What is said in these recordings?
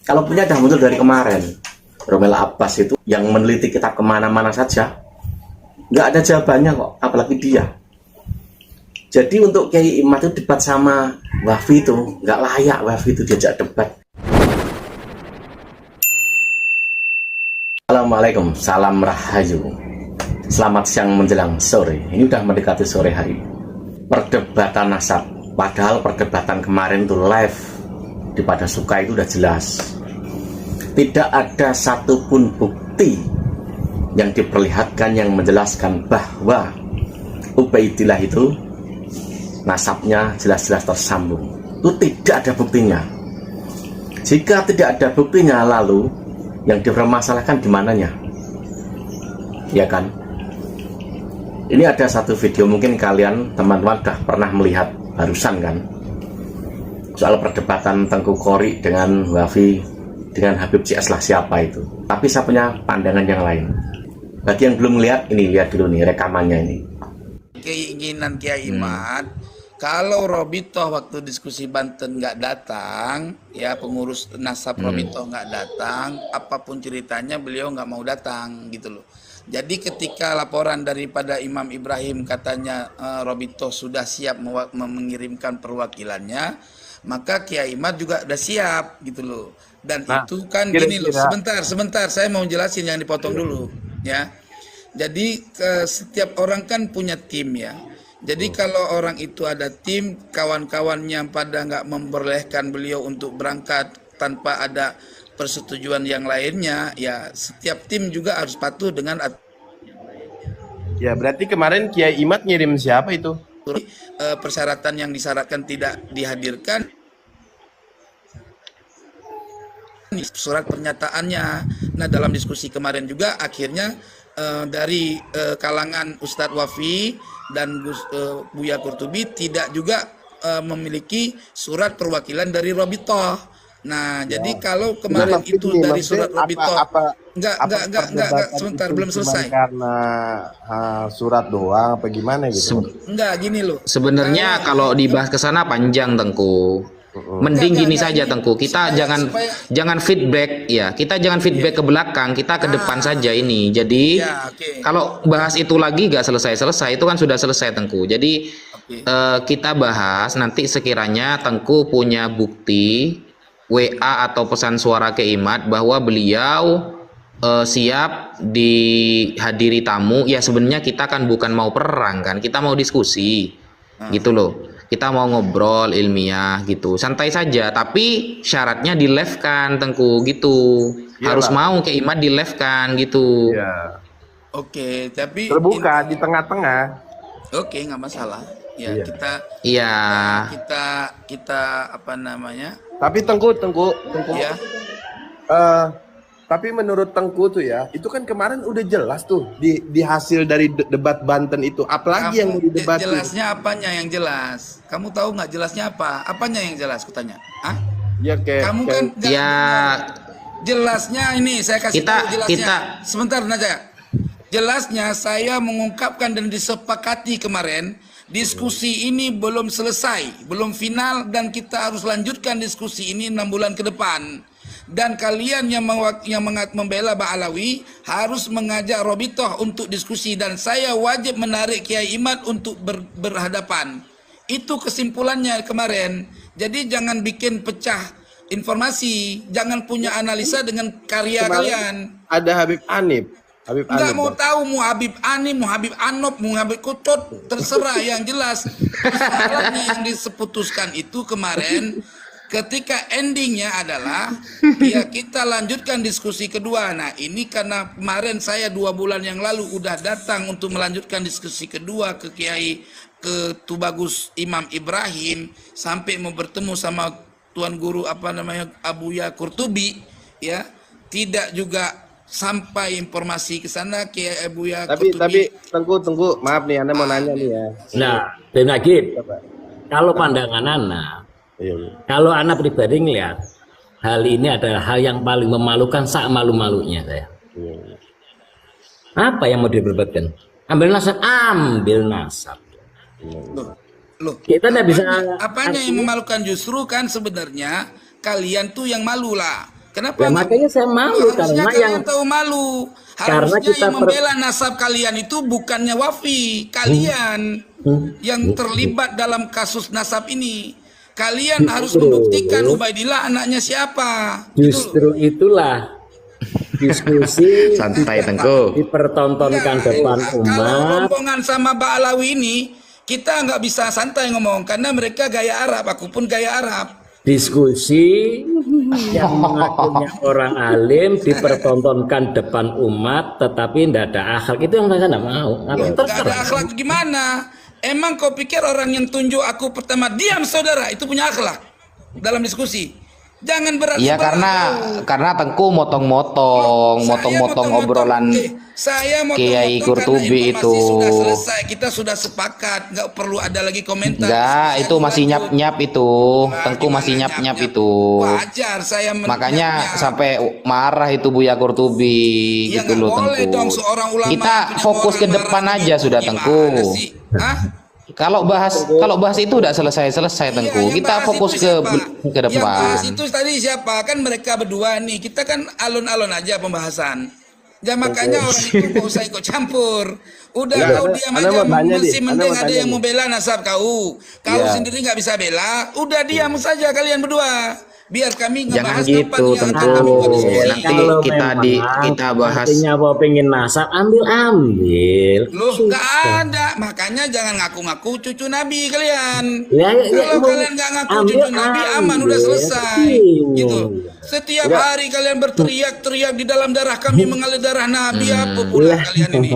Kalau punya dah muncul dari kemarin. Romel Abbas itu yang meneliti kitab kemana-mana saja, nggak ada jawabannya kok, apalagi dia. Jadi untuk Kiai Imad itu debat sama Wafi itu nggak layak. Wafi itu diajak debat. Assalamualaikum, salam rahayu. Selamat siang menjelang sore. Ini udah mendekati sore hari. Perdebatan nasab. Padahal perdebatan kemarin itu live di Pada Suka itu udah jelas. Tidak ada satupun bukti yang diperlihatkan yang menjelaskan bahwa Ubaidillah itu nasabnya jelas-jelas tersambung. Itu tidak ada buktinya. Jika tidak ada buktinya, lalu yang dipermasalahkan di mananya? Ya kan? Ini ada satu video, mungkin kalian teman-teman sudah pernah melihat barusan kan, soal perdebatan Tengku Qori dengan Wafi dengan Habib CS lah siapa itu. Tapi saya punya pandangan yang lain. Bagi yang belum lihat, ini lihat dulu nih rekamannya ini. Keinginan Kiai Imad, kalau Robitoh waktu diskusi Banten nggak datang, ya pengurus nasab Robitoh nggak datang, apapun ceritanya beliau nggak mau datang gitu loh. Jadi ketika laporan daripada Imam Ibrahim katanya Robitoh sudah siap mengirimkan perwakilannya, maka Kiai Imad juga udah siap gitu loh. Dan itu kan gini loh, sebentar saya mau jelasin, yang dipotong dulu ya. Jadi setiap orang kan punya tim ya. Jadi kalau orang itu ada tim, kawan-kawannya pada nggak membolehkan beliau untuk berangkat tanpa ada persetujuan yang lainnya, ya setiap tim juga harus patuh dengan ya. Berarti kemarin Kiai Imad ngirim siapa itu? Persyaratan yang disyaratkan tidak dihadirkan, surat pernyataannya. Nah, dalam diskusi kemarin juga akhirnya dari kalangan Ustadz Wafi dan Buya Qurtubi tidak juga memiliki surat perwakilan dari Robitoh. Nah, jadi kalau kemarin itu dari surat Robitoh, enggak, sebentar, belum selesai. Karena surat doang apa gimana gitu? Enggak, gini loh. Sebenarnya kalau dibahas ke sana panjang, Tengku. Mending gini saja, Tengku. Kita jangan feedback ya. Kita jangan feedback ke belakang, kita ke depan saja ini. Jadi kalau bahas itu lagi gak selesai-selesai, itu kan sudah selesai, Tengku. Jadi kita bahas nanti sekiranya Tengku punya bukti WA atau pesan suara ke Imad bahwa beliau siap dihadiri tamu. Ya sebenarnya kita kan bukan mau perang kan, kita mau diskusi gitu loh. Kita mau ngobrol ilmiah gitu, santai saja. Tapi syaratnya di live kan, Tengku gitu. Ya, harus mau ke Imad di live kan gitu. Ya. Oke, tapi terbuka di tengah-tengah. Oke, nggak masalah. Ya, kita apa namanya? Tapi Tengku ya. Tapi menurut Tengku tuh ya, itu kan kemarin udah jelas tuh di hasil dari debat Banten itu. Apalagi yang mau didebat? Jelasnya apanya yang jelas? Kamu tahu nggak jelasnya apa? Apanya yang jelas? Kutanya. Ah? Ya kamu kan ya jelasnya ini saya kasih tahu jelasnya. Sebentar aja. Jelasnya saya mengungkapkan dan disepakati kemarin. Diskusi ini belum selesai, belum final, dan kita harus lanjutkan diskusi ini 6 bulan ke depan. Dan kalian yang membela Ba'alawi harus mengajak Robitoh untuk diskusi, dan saya wajib menarik Kiai Imad untuk berhadapan. Itu kesimpulannya kemarin. Jadi jangan bikin pecah informasi, jangan punya analisa dengan karya kalian. Ada Habib Anip. Nggak mau tahu mau Habib Ani, mau Habib Anop, mau Habib Kutot, terserah. Yang jelas persoalannya yang diseputuskan itu kemarin ketika endingnya adalah ya kita lanjutkan diskusi kedua. Nah ini karena kemarin saya 2 bulan yang lalu udah datang untuk melanjutkan diskusi kedua ke Kiai, ke Tubagus Imam Ibrahim, sampai mau bertemu sama Tuan Guru apa namanya Buya Qurtubi ya, tidak juga sampai informasi ke sana Kiai Buya Qurtubi. Tapi tunggu, maaf nih, Anda mau nanya nih ya. Nah, Ben Agib, kalau pandangan Anda, kalau Anda pribadi ngelihat hal ini adalah hal yang paling memalukan, sak malu-malunya saya. Apa yang mau diperdebatkan? Ambil nasab. Loh, kita tidak bisa. Apanya yang memalukan? Justru kan sebenarnya kalian tuh yang malu lah. Kenapa? Ya, makanya saya malu Harusnya karena kalian yang tahu malu. karena Harusnya kita yang membela nasab kalian itu bukannya Wafi, kalian yang terlibat dalam kasus nasab ini. Kalian harus membuktikan Ubaidillah anaknya siapa. justru itulah diskusi Santai Tengku. dipertontonkan Enggak, depan kalau umat. rombongan sama Ba'alawi ini kita nggak bisa santai ngomong karena mereka gaya Arab, aku pun gaya Arab. Diskusi yang mengakunya orang alim dipertontonkan depan umat, tetapi tidak ada akhlak, itu yang saya tidak mau. Gak ada akhlak gimana? Emang kau pikir orang yang tunjuk aku pertama diam saudara itu punya akhlak dalam diskusi? Jangan berat Iya karena Tengku motong-motong obrolan saya Kiai Qurtubi itu. Sudah selesai, kita sudah sepakat, nggak perlu ada lagi komentar. Enggak, itu masih nyap-nyap itu. Tengku masih nyap-nyap itu. Wajar saya Makanya sampai marah itu Buya Qurtubi ya, gitu loh boleh Tengku. dong seorang ulama Kita yang punya fokus ke moral depan marah aja begitu. sudah Gimana Tengku. sih? Hah? Kalau bahas itu udah selesai Tengku. Iya, yang Kita bahas fokus itu ke siapa? Yang bahas depan. itu tadi siapa? Kan mereka berdua nih. Kita kan alon-alon aja pembahasan. Ya makanya orang itu gak usah ikut campur. Udah kau diam aja. Masih mending ada yang mau bela nasab kau. Kau sendiri nggak bisa bela. Udah diam saja kalian berdua. Biar kami Jangan ngebahas gitu tempat yang Tengku. kami buat diskusi. Nanti kita bahas. Artinya mau pengen nasab, ambil. Loh, nggak ada. Makanya jangan ngaku-ngaku cucu Nabi kalian. Ya, Kalau mau kalian nggak ngaku ambil, cucu Nabi, aman udah ambil. selesai. Gitu. Setiap hari kalian berteriak-teriak di dalam darah kami mengalir darah Nabi. Apa pula kalian ini?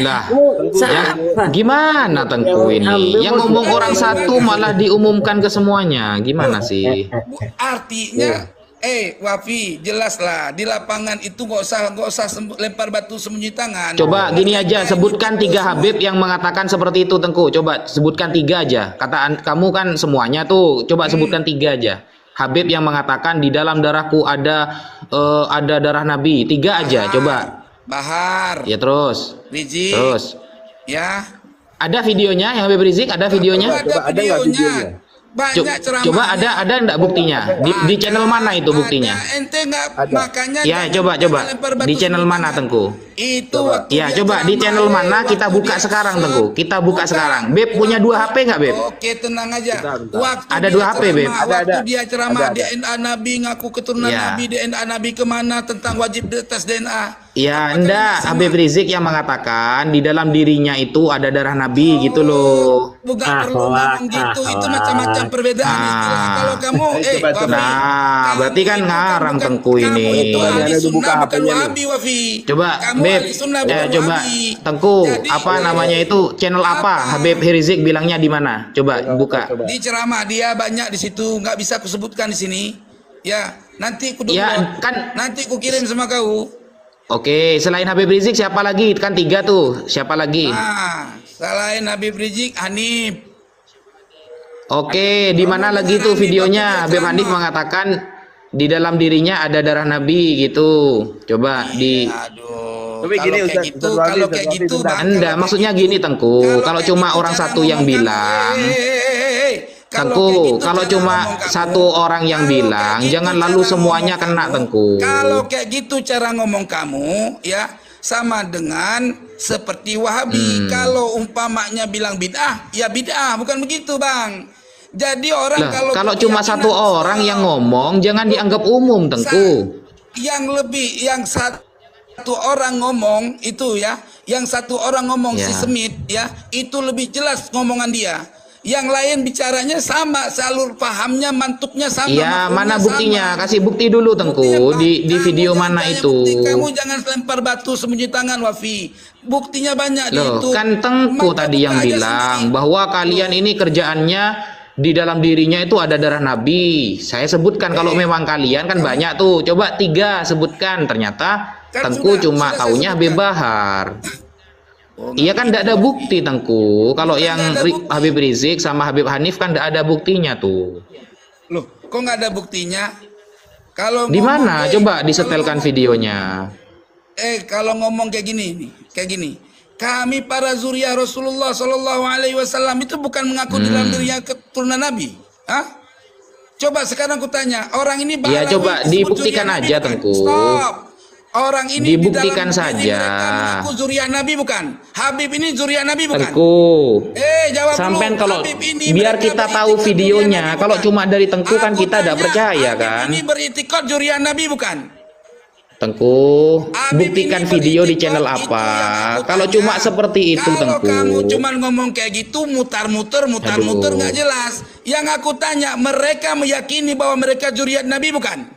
Lah, Siapa? gimana Tengku ini? Yang ngomong orang satu malah diumumkan ke semuanya. Gimana sih? Artinya, Wafi, jelaslah di lapangan itu nggak usah lempar batu sembunyi tangan. Coba gini aja, sebutkan 3 Habib yang mengatakan seperti itu Tengku. Coba sebutkan 3 aja. Kamu kan semuanya tuh. Coba sebutkan 3 aja. Habib yang mengatakan di dalam darahku ada darah Nabi. 3 aja, coba. Bahar. Ya terus. Rizik. Terus. Ya. Ada videonya yang Habib Rizik? Ada videonya? Ada videonya. Banyak ceramah. Coba ada enggak buktinya? Di channel mana itu buktinya? Ente nggak makanya. Ya coba di channel mana Tengku? Itu waktu Ya dia coba di ceramah, channel mana kita waktu buka dia sekarang set. Tengku. Kita buka Bukan. sekarang. Beb punya 2 HP nggak Beb? Oke, tenang aja. Waktu Ada dia 2 HP, Beb? ceramah, Waktu Ada. dia ceramah Ada. DNA Nabi, ngaku keturunan Ya. Nabi, DNA Nabi kemana tentang wajib tes DNA. Ya Apakah enggak, ini sama? Habib Rizik yang mengatakan di dalam dirinya itu ada darah Nabi gitu loh. Bukan Ah, perlu hoak, ngomong gitu, ah, itu hoak. macam-macam perbedaan istilah. Ah. Kalau kamu, Coba, Wafi, coba. Nah, kamu berarti kan itu ngarang Tengku kamu ini. itu ahli Ada tuh buka sunnah, bukan HP-nya nih. Wahabi, Wafi. Coba Kamu Beb, ahli sunnah, bukan coba Wahabi. Tengku, Jadi, apa namanya itu channel apa? Habib Rizik bilangnya di mana? Coba buka. Di ceramah dia banyak di situ, nggak bisa aku sebutkan di sini. Ya, nanti aku Ya, kan- nanti aku kirim sama kau. Oke, selain Habib Rizik siapa lagi? Kan 3 tuh. Siapa lagi? Nah, selain Habib Rizik, Hanif. Oke, di mana lagi tuh videonya? Habib Hanif mengatakan di dalam dirinya ada darah Nabi gitu. Coba di Aduh. Tapi kalau gini, kayak Ustaz, gitu, Ustaz Wahdi, kalau Ustaz kayak Wahdi, gitu, sebentar. Bang, Enggak, kalau maksudnya kayak gini gitu- Tengku. Kalau kayak cuma gitu orang cara satu yang ngomong bilang. Kalau Tengku, kayak gitu kalau cara cuma ngomong kamu. satu orang yang Kalau bilang, kayak gitu jangan cara lalu ngomong semuanya kamu. kena, Tengku. Kalau kayak gitu cara ngomong kamu, ya sama dengan seperti Wahabi. Kalau umpamanya bilang bid'ah, ya bid'ah, bukan begitu, Bang. Jadi orang Lah, kalau kalau cuma berkeyakinan- satu orang yang ngomong, jangan dianggap umum, Tengku. yang satu orang ngomong itu ya, yang satu orang ngomong Ya. si Semit ya, itu lebih jelas ngomongan dia. Yang lain bicaranya sama, alur pahamnya, mantuknya sama. Iya, mafhumnya mana buktinya? sama. Kasih bukti dulu, Tengku. Buktinya, Di kamu video jangan mana tanya itu? bukti, kamu jangan lempar batu sembunyi tangan, Wafi. Buktinya banyak di Loh, itu. kan Tengku Maka tadi yang buka aja bilang sendiri. bahwa kalian ini kerjaannya di dalam dirinya itu ada darah Nabi. Saya sebutkan kalau memang kalian kan banyak tuh. Coba 3 sebutkan. Ternyata Kan Tengku sudah cuma saya taunya sebutkan. Habib Bahar. Oh, Iya kan tidak ada bukti Tengku. Kalau Bukan yang nggak ada bukti. Habib Rizik sama Habib Hanif kan tidak ada buktinya tuh. Loh, kok nggak ada buktinya? Kalau Di ngomong mana? kayak- Coba kalau disetelkan ngomong- videonya. Kalau ngomong kayak gini nih, kayak gini. Kami para zuriat Rasulullah Shallallahu Alaihi Wasallam itu bukan mengaku di dalam dirinya keturunan Nabi, Hah? Coba sekarang aku tanya, orang ini Ya Ba'alawi coba disebut dibuktikan zuriat Nabi aja bukan? Tengku. Stop. Orang ini Dibuktikan di dalam diri saja. mereka mengaku zuriat Nabi bukan? Habib ini zuriat Nabi bukan? Tengku. Jawab Sampean dulu. kalau Habib ini biar mereka kita tahu beritikad videonya, zuriat Nabi kalau bukan? cuma dari Tengku kan Aku kita tidak tanya, percaya Habib kan. ini beritikad zuriat Nabi bukan? Tengku, Habib buktikan ini video di beritikad, channel itu apa. yang aku Kalau tanya. cuma seperti itu Kalau Tengku. kamu cuma ngomong kayak gitu, mutar-muter Aduh. nggak jelas. Yang aku tanya, mereka meyakini bahwa mereka zuriat Nabi bukan?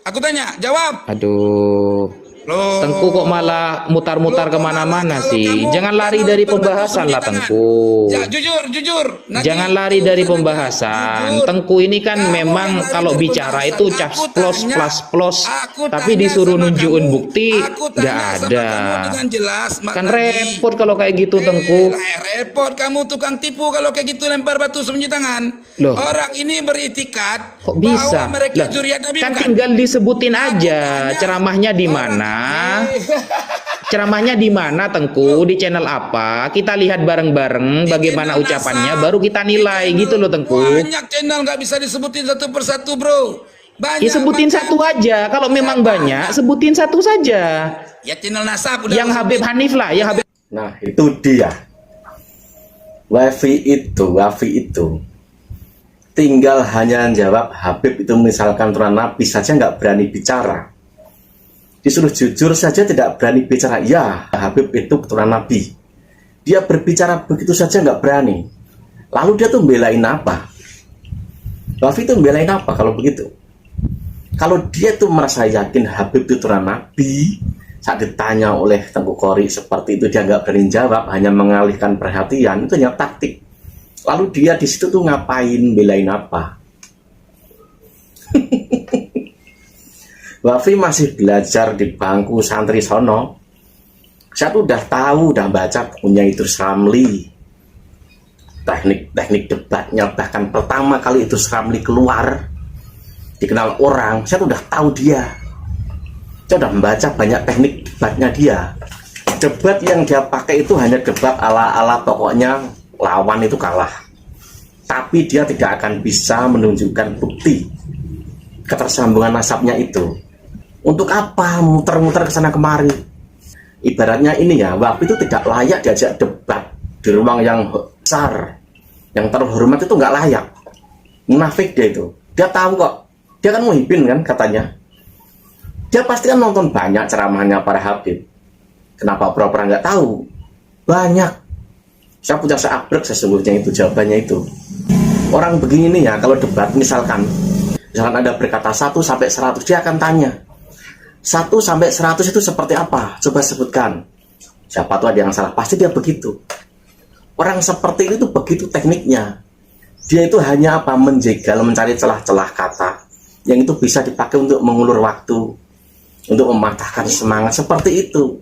Aku tanya, jawab. Aduh. Loh. Tengku kok malah mutar-mutar Loh, kok kemana-mana malah sih. kalau Jangan kamu lari channel dari berbatu pembahasan lah sembunyi Tengku. Ya, jujur. Nanti, Jangan lari dari pembahasan. Jujur. Tengku ini kan Kamu memang yang lari kalau dari bicara pembahasan. itu Aku caps tanya, plus. aku Tapi tanya disuruh sama nunjukin kamu. bukti Aku tanya nggak sama ada. kamu dengan jelas, Mak Kan Nadi. repot kalau kayak gitu Tengku. Repot kamu tukang tipu kalau kayak gitu lempar batu sembunyi tangan. Loh. Orang ini beritikad Kok bisa? bahwa mereka Lah, zuriat Nabi kan bukan? tinggal disebutin aja tanya, ceramahnya di orang mana. ini- Ceramahnya di mana Tengku? Di channel apa? Kita lihat bareng-bareng bagaimana channel ucapannya, NASA. baru kita nilai gitu loh Tengku. Banyak channel nggak bisa disebutin satu persatu, bro. Banyak. Ya sebutin makanya- satu aja. Kalau memang banyak, sebutin satu saja. Ya channel NASA udah Yang aku Habib sebutin. Hanif lah, yang Habib. Nah, itu dia. Wafi itu tinggal hanya jawab Habib itu misalkan turunan Nabi saja nggak berani bicara. Disuruh jujur saja tidak berani bicara. Ya, Habib itu keturunan Nabi. Dia berbicara begitu saja nggak berani. Lalu dia tuh belain apa? Wafi itu belain apa kalau begitu? Kalau dia tuh merasa yakin Habib itu keturunan Nabi, saat ditanya oleh Tengku Qori seperti itu dia nggak berani jawab, hanya mengalihkan perhatian, itu hanya taktik. Lalu dia di situ tuh ngapain, belain apa? Wafi masih belajar di bangku santri sono. Saya tuh udah tahu, udah baca punya Idrus Ramli, teknik debatnya, bahkan pertama kali Idrus Ramli keluar dikenal orang, saya tuh udah tahu dia. Saya udah membaca banyak teknik debatnya dia. Debat yang dia pakai itu hanya debat ala-ala pokoknya lawan itu kalah. Tapi dia tidak akan bisa menunjukkan bukti ketersambungan nasabnya itu. Untuk apa muter-muter ke sana kemari? Ibaratnya ini ya, Wafi itu tidak layak diajak debat di ruang yang besar, yang terhormat itu nggak layak. Munafik dia itu. Dia tahu kok. Dia kan muhibin kan katanya. Dia pasti kan nonton banyak ceramahnya para Habib. Kenapa pura-pura nggak tahu? Banyak. Saya punya seabrek sesungguhnya itu jawabannya itu. Orang begini nih ya, kalau debat misalkan Anda berkata 1 sampai 100, dia akan tanya 1 sampai 100 itu seperti apa? Coba sebutkan. Siapa tuh ada yang salah? Pasti dia begitu. Orang seperti itu begitu tekniknya. Dia itu hanya apa? Menjegal, mencari celah-celah kata yang itu bisa dipakai untuk mengulur waktu, untuk mematahkan semangat seperti itu.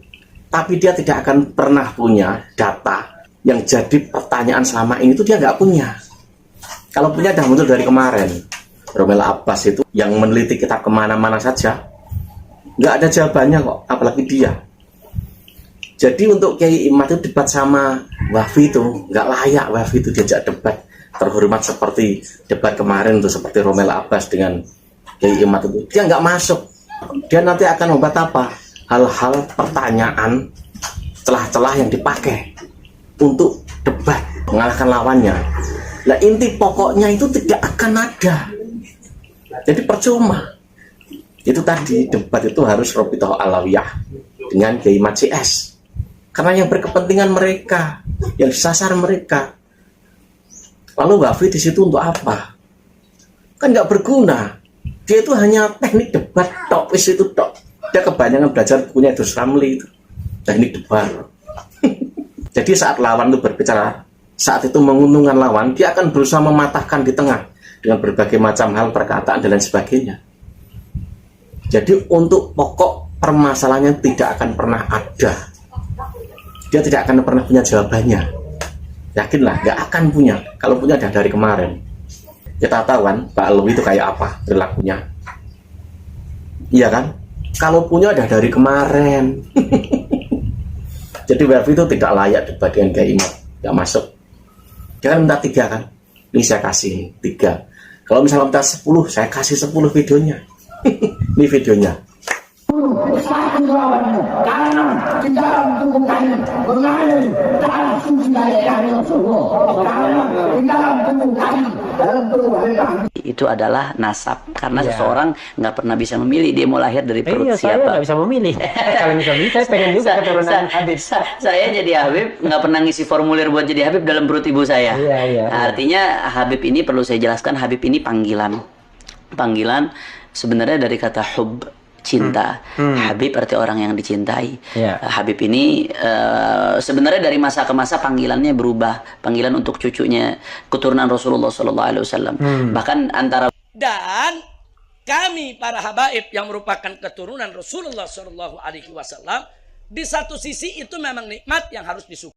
Tapi dia tidak akan pernah punya data yang jadi pertanyaan selama ini itu dia nggak punya. Kalau punya dah muncul dari kemarin. Romel Abbas itu yang meneliti kitab kemana-mana saja, nggak ada jawabannya kok, apalagi dia. Jadi untuk Kiai Imad itu debat sama Wafi itu nggak layak. Wafi itu diajak debat terhormat seperti debat kemarin tuh, seperti Romel Abbas dengan Kiai Imad itu, dia nggak masuk. Dia nanti akan membuat apa? Hal-hal pertanyaan, celah-celah yang dipakai untuk debat mengalahkan lawannya. Nah, inti pokoknya itu tidak akan ada. Jadi percuma. Itu tadi debat itu harus Robitoh Alawiyah dengan Kiai Imad CS. Karena yang berkepentingan mereka, yang disasar mereka. Lalu Wafi di situ untuk apa? Kan nggak berguna. Dia itu hanya teknik debat tok, wis itu tok. Dia kebanyakan belajar punya Idrus Ramli itu, teknik debat. Jadi saat lawan itu berbicara, saat itu menguntungkan lawan, dia akan berusaha mematahkan di tengah dengan berbagai macam hal, perkataan dan lain sebagainya. Jadi untuk pokok permasalahannya tidak akan pernah ada. Dia tidak akan pernah punya jawabannya. Yakinlah, nggak akan punya. Kalau punya dah dari kemarin. Kita tahu kan Pak Alwi itu kayak apa perilakunya. Iya kan? Kalau punya dah dari kemarin. Jadi Wafi itu tidak layak debat dengan Kiai Imad, nggak masuk. Dia kan minta 3 kan? Ini saya kasih 3. Kalau misalnya minta 10, saya kasih 10 videonya. Ini videonya. Satu lawanmu, kanan di dalam tubuh kami mengalir darah suci dari Rasulullah. Kanan di dalam tubuh kami dalam tubuh kami. Itu adalah nasab, karena seseorang nggak pernah bisa memilih dia mau lahir dari perut siapa. Saya nggak bisa memilih. Kalau bisa memilih, saya pengen juga keturunan Habib. Saya jadi Habib nggak pernah ngisi formulir buat jadi Habib dalam perut ibu saya. Artinya Habib ini perlu saya jelaskan, Habib ini panggilan. Panggilan sebenarnya dari kata hub, cinta. Habib arti orang yang dicintai. Habib ini sebenarnya dari masa ke masa panggilannya berubah. Panggilan untuk cucunya keturunan Rasulullah SAW. Bahkan antara dan kami para habaib yang merupakan keturunan Rasulullah SAW, di satu sisi itu memang nikmat yang harus disyukuri.